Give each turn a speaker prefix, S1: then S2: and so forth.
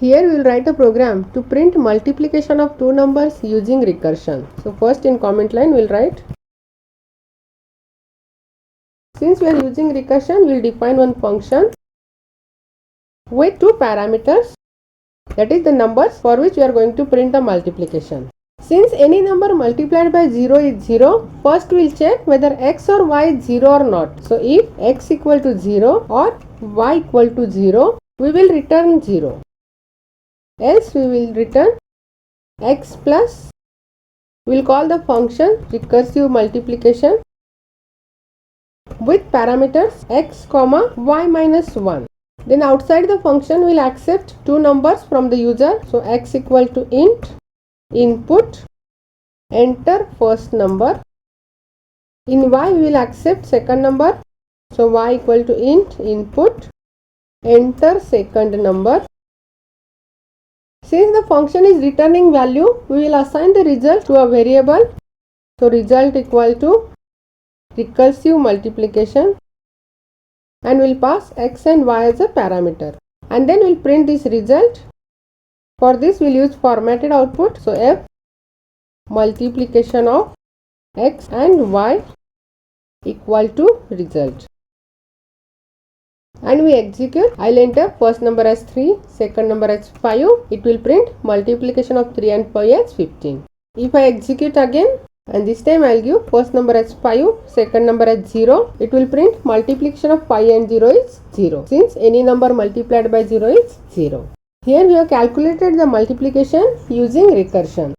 S1: Here we will write a program to print multiplication of two numbers using recursion. So first in comment line we will write, since we are using recursion, we will define one function with two parameters, that is the numbers for which we are going to print the multiplication. Since any number multiplied by 0 is 0, first we will check whether x or y is 0 or not. So if x equal to 0 or y equal to 0, we will return 0. Else we will return x plus, we will call the function recursive multiplication with parameters x comma y minus 1. Then outside the function we will accept two numbers from the user. So x equal to int, input, enter first number. In y we will accept second number. So y equal to int, input, enter second number. Since the function is returning value, we will assign the result to a variable. So result equal to recursive multiplication, and we will pass x and y as a parameter, and then we will print this result. For this we will use formatted output. So f multiplication of x and y equal to result, and we execute. I will enter first number as 3, second number as 5. It will print multiplication of 3 and 5 as 15. If I execute again, and this time I will give first number as 5, second number as 0, it will print multiplication of 5 and 0 is 0, since any number multiplied by 0 is 0. Here we have calculated the multiplication using recursion.